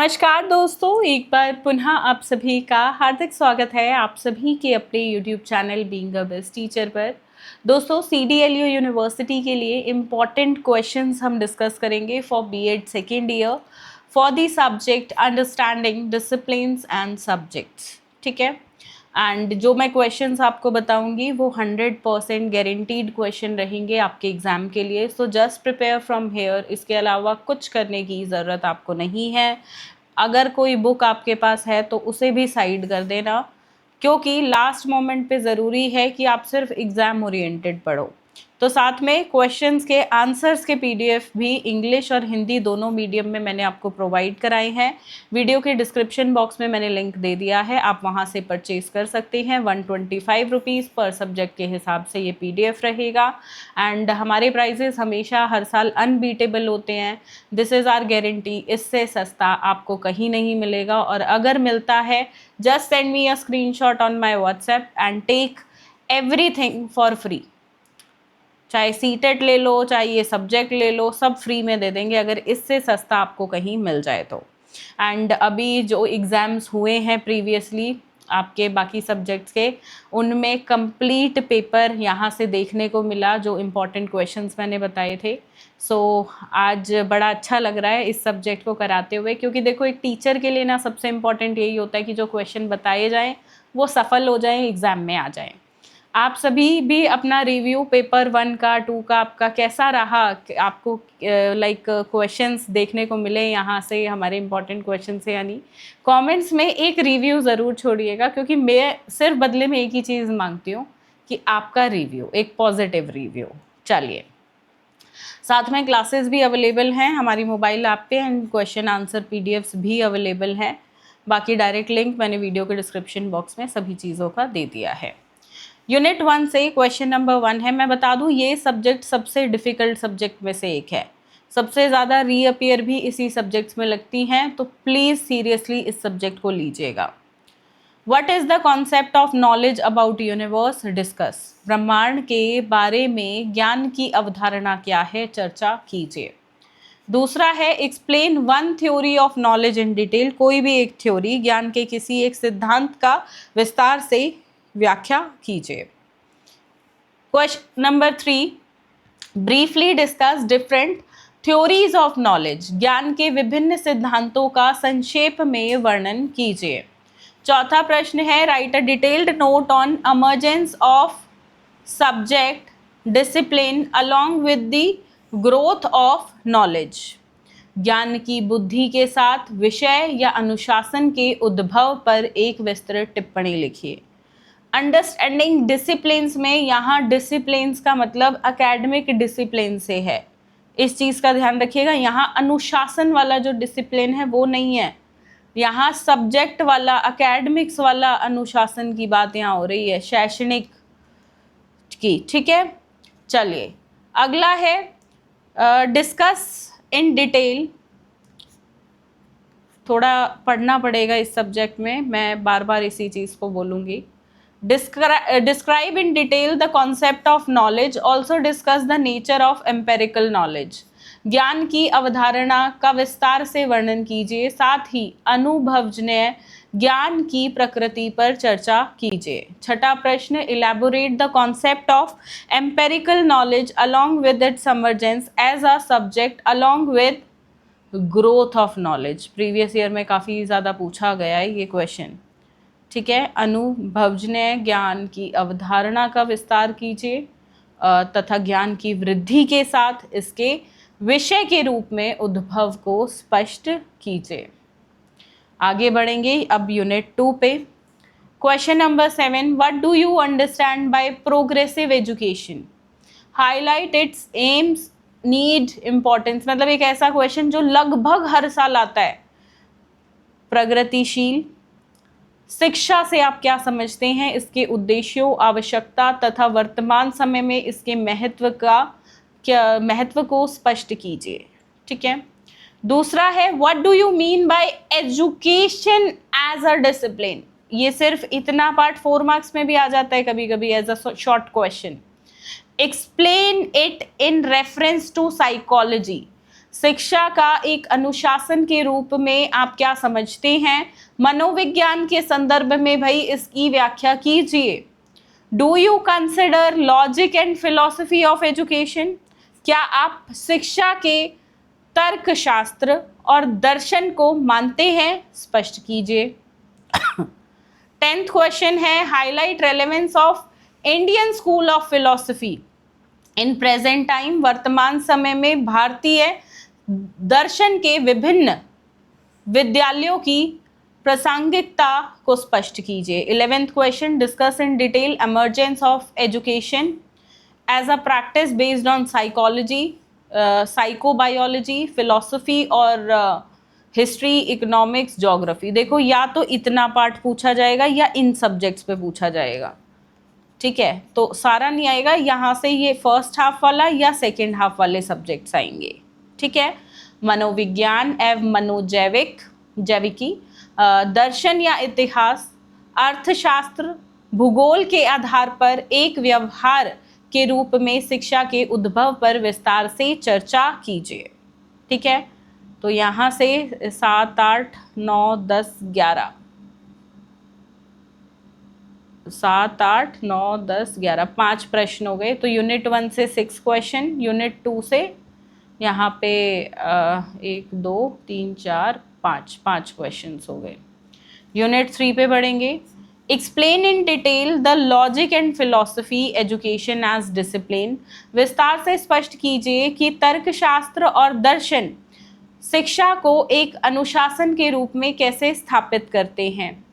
नमस्कार दोस्तों, एक बार पुनः आप सभी का हार्दिक स्वागत है आप सभी के अपने YouTube channel being a best teacher पर। दोस्तों, CDLU यूनिवर्सिटी के लिए इम्पॉर्टेंट क्वेश्चंस हम डिस्कस करेंगे for B.Ed second year for the subject understanding disciplines and subjects. ठीक है, एंड जो मैं क्वेश्चंस आपको बताऊंगी वो 100% गारंटीड क्वेश्चन रहेंगे आपके एग्ज़ाम के लिए। So just prepare from here. इसके अलावा कुछ करने की ज़रूरत आपको नहीं है। अगर कोई बुक आपके पास है तो उसे भी साइड कर देना, क्योंकि लास्ट मोमेंट पे ज़रूरी है कि आप सिर्फ एग्ज़ाम ओरिएंटेड पढ़ो। तो साथ में क्वेश्चंस के आंसर्स के PDF भी इंग्लिश और हिंदी दोनों मीडियम में मैंने आपको प्रोवाइड कराए हैं। वीडियो के डिस्क्रिप्शन बॉक्स में मैंने लिंक दे दिया है, आप वहां से परचेज कर सकते हैं। 125 रुपीज़ पर सब्जेक्ट के हिसाब से ये PDF रहेगा। एंड हमारे प्राइजेस हमेशा हर साल अनबीटेबल होते हैं। This is our guarantee. इससे सस्ता आपको कहीं नहीं मिलेगा, और अगर मिलता है just send me a screenshot on my WhatsApp and take everything for free. चाहे सीटेट ले लो, चाहे ये सब्जेक्ट ले लो, सब फ्री में दे देंगे अगर इससे सस्ता आपको कहीं मिल जाए तो। एंड अभी जो एग्ज़ाम्स हुए हैं प्रीवियसली आपके बाकी सब्जेक्ट्स के, उनमें कंप्लीट पेपर यहाँ से देखने को मिला, जो इम्पोर्टेंट क्वेश्चंस मैंने बताए थे। सो आज बड़ा अच्छा लग रहा है इस सब्जेक्ट को कराते हुए, क्योंकि देखो एक टीचर के लिए ना सबसे इम्पोर्टेंट यही होता है कि जो क्वेश्चन बताए जाएँ वो सफल हो जाएँ, एग्ज़ाम में आ जाएँ। आप सभी भी अपना रिव्यू पेपर 1 का 2 का आपका कैसा रहा, आपको लाइक क्वेश्चंस देखने को मिले यहाँ से, हमारे इम्पोर्टेंट क्वेश्चन से, यानी कमेंट्स में एक रिव्यू ज़रूर छोड़िएगा, क्योंकि मैं सिर्फ बदले में एक ही चीज़ मांगती हूँ कि आपका रिव्यू, एक पॉजिटिव रिव्यू। चलिए, साथ में क्लासेस भी अवेलेबल हैं हमारी मोबाइल ऐप पे, एंड क्वेश्चन आंसर PDFs भी अवेलेबल हैं। बाकी डायरेक्ट लिंक मैंने वीडियो के डिस्क्रिप्शन बॉक्स में सभी चीज़ों का दे दिया है। यूनिट 1 से क्वेश्चन नंबर 1 है। मैं बता दूं, ये सब्जेक्ट सबसे डिफ़िकल्ट सब्जेक्ट में से एक है। सबसे ज़्यादा रीअपियर भी इसी सब्जेक्ट्स में लगती हैं, तो प्लीज़ सीरियसली इस सब्जेक्ट को लीजिएगा। What is the concept of knowledge about universe discuss. ब्रह्मांड के बारे में ज्ञान की अवधारणा क्या है, चर्चा कीजिए। दूसरा है explain one theory of knowledge in detail. कोई भी एक थ्योरी, ज्ञान के किसी एक सिद्धांत का विस्तार से व्याख्या कीजिए। Question number 3, briefly discuss different theories of knowledge. ज्ञान के विभिन्न सिद्धांतों का संक्षेप में वर्णन कीजिए। चौथा प्रश्न है right a detailed note on emergence of subject discipline along with the growth of knowledge. ज्ञान की बुद्धि के साथ विषय या अनुशासन के उद्भव पर एक विस्तृत टिप्पणी लिखिए। अंडरस्टैंडिंग डिसिप्लिन्स में यहाँ डिसिप्लिन्स का मतलब एकेडमिक डिसिप्लिन से है, इस चीज़ का ध्यान रखिएगा। यहाँ अनुशासन वाला जो डिसिप्लिन है वो नहीं है, यहाँ सब्जेक्ट वाला, एकेडमिक्स वाला अनुशासन की बात यहाँ हो रही है, शैक्षणिक की। ठीक है, चलिए अगला है डिस्कस इन डिटेल। थोड़ा पढ़ना पड़ेगा इस सब्जेक्ट में, मैं बार बार इसी चीज़ को बोलूँगी। Describe in detail the concept of knowledge. Also discuss the nature of empirical knowledge. ज्ञान की अवधारणा का विस्तार से वर्णन कीजिए, साथ ही अनुभवजन्य ज्ञान की प्रकृति पर चर्चा कीजिए। छठा प्रश्न, elaborate the concept of empirical knowledge along with its emergence as a subject along with growth of knowledge. Previous year में काफ़ी ज़्यादा पूछा गया है ये क्वेश्चन। ठीक है, अनुभवजन्य ज्ञान की अवधारणा का विस्तार कीजिए तथा ज्ञान की वृद्धि के साथ इसके विषय के रूप में उद्भव को स्पष्ट कीजिए। आगे बढ़ेंगे अब यूनिट 2 पे। Question number 7, what do you understand by progressive education. Highlight it's AIIMS, need, importance. मतलब एक ऐसा क्वेश्चन जो लगभग हर साल आता है। प्रगतिशील शिक्षा से आप क्या समझते हैं, इसके उद्देश्यों, आवश्यकता तथा वर्तमान समय में इसके महत्व को स्पष्ट कीजिए। ठीक है, दूसरा है what do you mean by education as a discipline. ये सिर्फ इतना पार्ट 4 मार्क्स में भी आ जाता है कभी कभी as a short question. Explain it in reference to psychology. शिक्षा का एक अनुशासन के रूप में आप क्या समझते हैं? मनोविज्ञान के संदर्भ में भाई इसकी व्याख्या कीजिए। Do you consider logic and philosophy of education? क्या आप शिक्षा के तर्कशास्त्र और दर्शन को मानते हैं? स्पष्ट कीजिए। 10th क्वेश्चन है, highlight relevance of Indian school of philosophy in present time. वर्तमान समय में भारतीय दर्शन के विभिन्न विद्यालयों की प्रासंगिकता को स्पष्ट कीजिए। 11th question, discuss in detail emergence of education as a practice based on psychology, psychobiology, philosophy और हिस्ट्री, इकोनॉमिक्स, ज्योग्राफी। देखो या तो इतना पार्ट पूछा जाएगा या इन सब्जेक्ट्स पे पूछा जाएगा, ठीक है। तो सारा नहीं आएगा, यहाँ से ये फर्स्ट हाफ वाला या सेकेंड हाफ वाले सब्जेक्ट्स आएंगे, ठीक है। मनोविज्ञान एवं जैविकी, दर्शन या इतिहास, अर्थशास्त्र, भूगोल के आधार पर एक व्यवहार के रूप में शिक्षा के उद्भव पर विस्तार से चर्चा कीजिए, ठीक है। तो यहाँ से 7, 8, 9, 10, 11, 7, 8, 9, 10, 11 5 प्रश्न हो गए। तो यूनिट 1 से 6 क्वेश्चन, यूनिट 2 से यहाँ पे 1, 2, 3, 4, 5 क्वेश्चन हो गए। यूनिट 3 पे बढ़ेंगे। Explain in detail the logic and philosophy education as discipline. विस्तार से स्पष्ट कीजिए कि तर्कशास्त्र और दर्शन शिक्षा को एक अनुशासन के रूप में कैसे स्थापित करते हैं।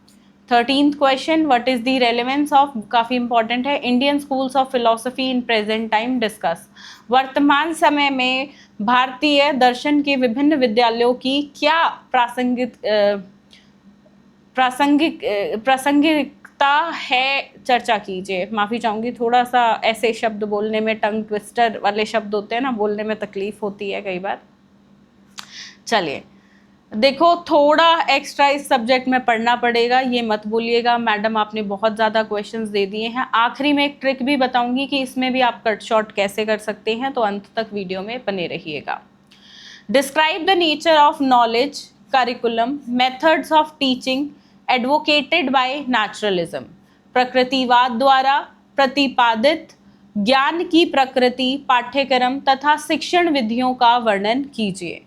13th question, what is the relevance of, काफ़ी इंपॉर्टेंट है, Indian schools of philosophy in present time, discuss. वर्तमान समय में भारतीय दर्शन के विभिन्न विद्यालयों की क्या प्रासंगिकता है, चर्चा कीजिए। माफ़ी चाहूँगी, थोड़ा सा ऐसे शब्द बोलने में, टंग ट्विस्टर वाले शब्द होते हैं ना, बोलने में तकलीफ होती है कई बार। चलिए देखो, थोड़ा एक्स्ट्रा इस सब्जेक्ट में पढ़ना पड़ेगा, ये मत बोलिएगा मैडम आपने बहुत ज़्यादा क्वेश्चंस दे दिए हैं। आखिरी में एक ट्रिक भी बताऊंगी कि इसमें भी आप कट शॉर्ट कैसे कर सकते हैं, तो अंत तक वीडियो में बने रहिएगा। Describe the nature of knowledge, curriculum, methods of teaching advocated by naturalism. प्रकृतिवाद द्वारा प्रतिपादित ज्ञान की प्रकृति, पाठ्यक्रम तथा शिक्षण विधियों का वर्णन कीजिए।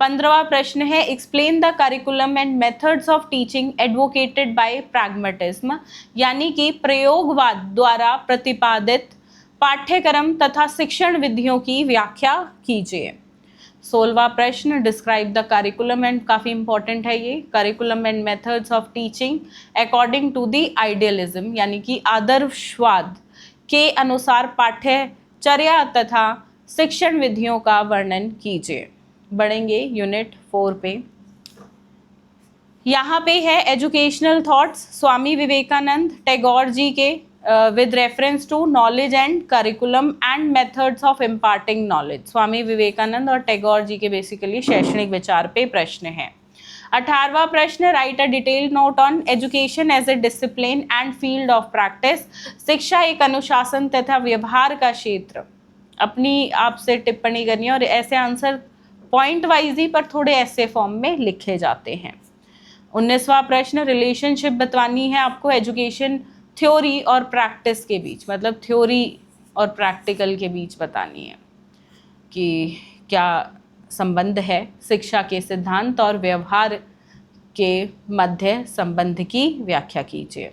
15वां प्रश्न है, explain the curriculum and methods of teaching advocated by pragmatism, यानी कि प्रयोगवाद द्वारा प्रतिपादित पाठ्यक्रम तथा शिक्षण विधियों की व्याख्या कीजिए। 16वां प्रश्न, डिस्क्राइब द करिकुलम एंड, काफ़ी इंपॉर्टेंट है ये, curriculum and methods of teaching according to the idealism, यानी कि आदर्शवाद के अनुसार पाठ्यचर्या तथा शिक्षण विधियों का वर्णन कीजिए। बढ़ेंगे यूनिट 4 पे। यहाँ पे है एजुकेशनल थॉट्स, स्वामी विवेकानंद टैगोर जी के with reference to knowledge and curriculum and methods of imparting knowledge. Swami Vivekananda और टैगोर जी के बेसिकली शैक्षणिक विचार पे प्रश्न है। 18वां प्रश्न, write a detailed note on education as a discipline and field of practice. शिक्षा एक अनुशासन तथा व्यवहार का क्षेत्र। अपनी आपसे टिप्पणी करनी है और ऐसे आंसर पॉइंट वाइज ही पर थोड़े ऐसे फॉर्म में लिखे जाते हैं। 19वां प्रश्न, रिलेशनशिप बतवानी है आपको एजुकेशन थ्योरी और प्रैक्टिस के बीच, मतलब थ्योरी और प्रैक्टिकल के बीच बतानी है कि क्या संबंध है शिक्षा के सिद्धांत और व्यवहार के मध्य संबंध की व्याख्या कीजिए।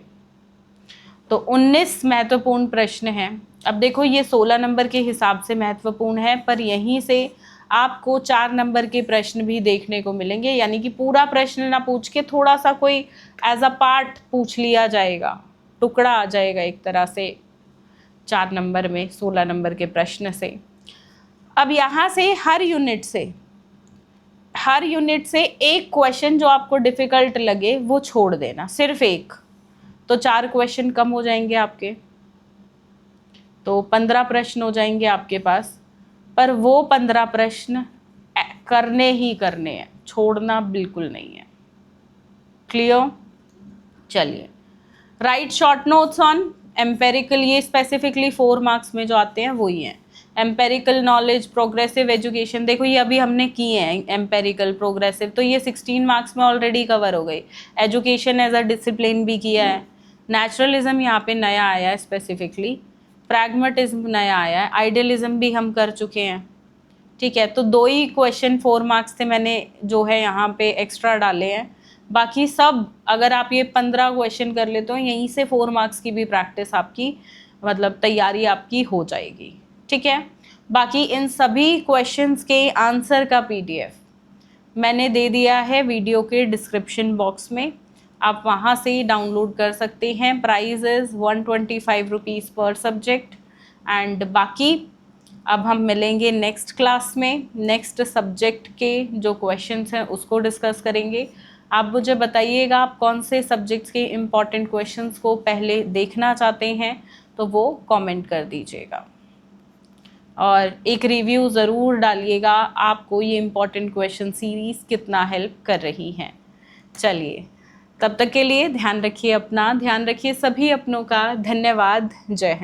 तो 19 महत्वपूर्ण प्रश्न हैं। अब देखो ये 16 नंबर के हिसाब से महत्वपूर्ण है, पर यहीं से आपको 4 नंबर के प्रश्न भी देखने को मिलेंगे, यानी कि पूरा प्रश्न ना पूछ के थोड़ा सा कोई एज अ पार्ट पूछ लिया जाएगा, टुकड़ा आ जाएगा एक तरह से 4 नंबर में 16 नंबर के प्रश्न से। अब यहाँ से हर यूनिट से एक क्वेश्चन जो आपको डिफ़िकल्ट लगे वो छोड़ देना, सिर्फ एक, तो 4 क्वेश्चन कम हो जाएंगे आपके, तो 15 प्रश्न हो जाएंगे आपके पास। पर वो 15 प्रश्न करने ही करने हैं, छोड़ना बिल्कुल नहीं है। क्लियर? चलिए, right short notes on empirical, ये स्पेसिफिकली 4 मार्क्स में जो आते हैं वो ही हैं। एम्पेरिकल नॉलेज, प्रोग्रेसिव एजुकेशन, देखो ये अभी हमने किए हैं एम्पेरिकल प्रोग्रेसिव, तो ये 16 मार्क्स में ऑलरेडी कवर हो गई। एजुकेशन एज अ डिसिप्लिन भी किया है। नेचुरलिज्म यहाँ पे नया आया है स्पेसिफिकली, प्रैग्मेटिज्म नया आया है, आइडियलिज्म भी हम कर चुके हैं। ठीक है, तो 2 ही क्वेश्चन 4 मार्क्स से मैंने जो है यहाँ पे एक्स्ट्रा डाले हैं। बाकी सब अगर आप ये 15 क्वेश्चन कर लेते हो, यहीं से 4 मार्क्स की भी प्रैक्टिस आपकी, मतलब तैयारी आपकी हो जाएगी। ठीक है, बाकी इन सभी क्वेश्चंस के आंसर का PDF मैंने दे दिया है वीडियो के डिस्क्रिप्शन बॉक्स में, आप वहाँ से ही डाउनलोड कर सकते हैं। प्राइस इज़ 125 रुपीज़ पर सब्जेक्ट। एंड बाकी अब हम मिलेंगे नेक्स्ट क्लास में, नेक्स्ट सब्जेक्ट के जो क्वेश्चंस हैं उसको डिस्कस करेंगे। आप मुझे बताइएगा आप कौन से सब्जेक्ट्स के इम्पॉर्टेंट क्वेश्चंस को पहले देखना चाहते हैं, तो वो कमेंट कर दीजिएगा और एक रिव्यू ज़रूर डालिएगा आपको ये इम्पॉर्टेंट क्वेश्चन सीरीज़ कितना हेल्प कर रही हैं। चलिए, तब तक के लिए ध्यान रखिए अपना, ध्यान रखिए सभी अपनों का। धन्यवाद। जय हिंद।